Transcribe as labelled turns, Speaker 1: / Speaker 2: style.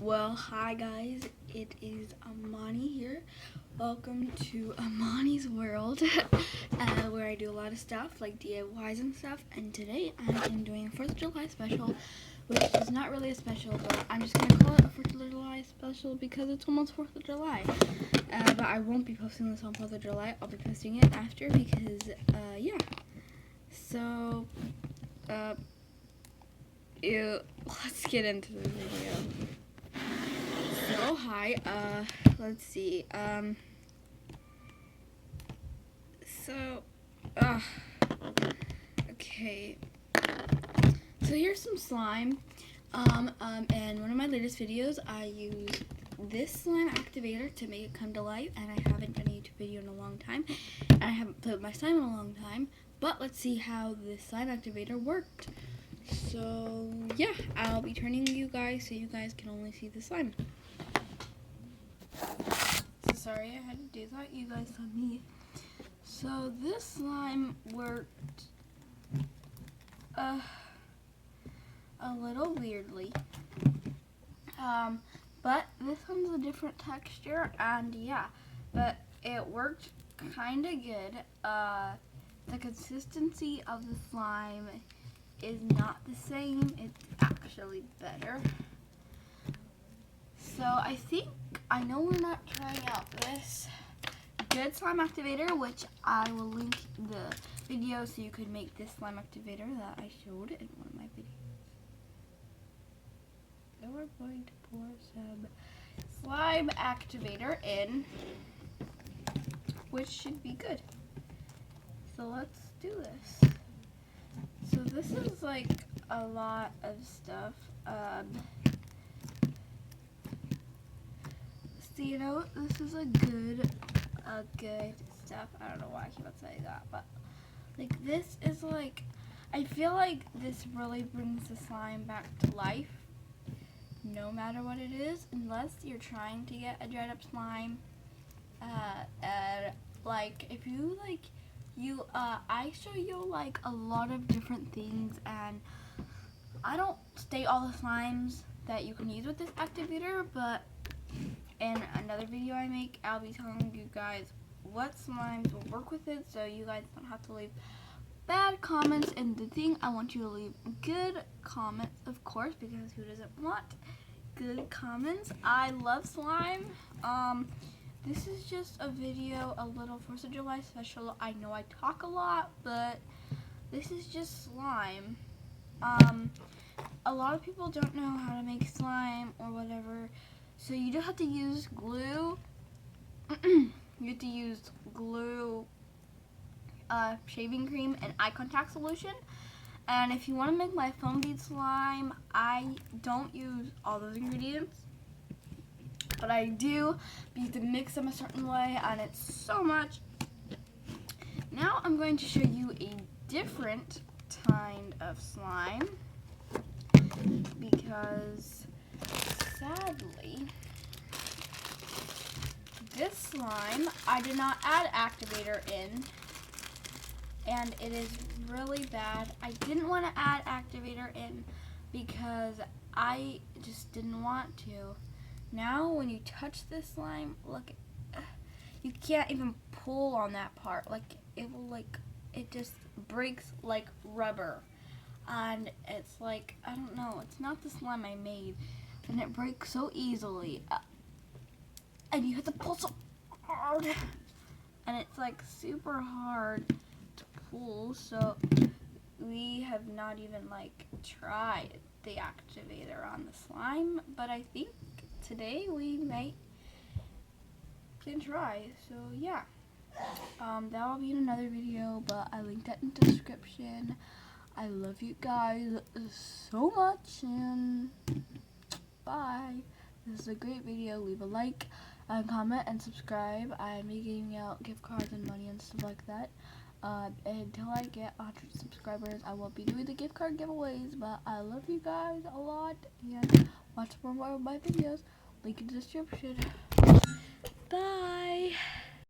Speaker 1: Well, hi guys, it is Amani here. Welcome to Amani's World, where I do a lot of stuff like DIYs and stuff. And today I am doing a 4th of July special, which is not really a special, but I'm just going to call it a 4th of July special because it's almost 4th of July. But I won't be posting this on 4th of July. I'll be posting it after because, yeah. So, let's get into the video. So hi, let's see, okay, so here's some slime, and one of my latest videos, I used this slime activator to make it come to life, and I haven't done a YouTube video in a long time, and I haven't played with my slime in a long time, but let's see how this slime activator worked. So, yeah, I'll be turning you guys so you guys can only see the slime. So sorry I had to do that, you guys saw me. So this slime worked a little weirdly. But this one's a different texture, and yeah, but it worked kinda good. The consistency of the slime is not the same, it's actually better. So I know we're not trying out this good slime activator, which I will link the video so you could make this slime activator that I showed in one of my videos. So we're going to pour some slime activator in, which should be good. So let's do this. So this is like a lot of stuff. So you know, this is a good stuff. I don't know why I keep on saying that, but like this is like, I feel like this really brings the slime back to life, no matter what it is, unless you're trying to get a dried up slime. Like if you I show you like a lot of different things, and I don't state all the slimes that you can use with this activator, but in another video I make, I'll be telling you guys what slimes will work with it, so you guys don't have to leave bad comments. And the thing, I want you to leave good comments, of course, because who doesn't want good comments? I love slime. This is just a video, a little 4th of July special. I know I talk a lot, but this is just slime. A lot of people don't know how to make slime or whatever, so you just have to use glue. You have to use glue, shaving cream, and eye contact solution. And if you want to make my foam bead slime, I don't use all those ingredients, but I do, because to mix them a certain way, and it's so much. Now I'm going to show you a different kind of slime, because sadly, this slime, I did not add activator in, and it is really bad. I didn't want to add activator in because I just didn't want to. Now when you touch this slime, look, you can't even pull on that part. Like it will, it just breaks like rubber. And it's like, I don't know, it's not the slime I made, and it breaks so easily. And you have to pull so hard, and it's like super hard to pull, so we have not even like tried the activator on the slime, but I think today we can try. So yeah, that will be in another video, but I linked that in the description. I love you guys so much, and bye. This is a great video. Leave a like and comment and subscribe. I'm giving out gift cards and money and stuff like that. Until I get 100 subscribers, I won't be doing the gift card giveaways, but I love you guys a lot, and watch more of my videos. Link in the description. Bye.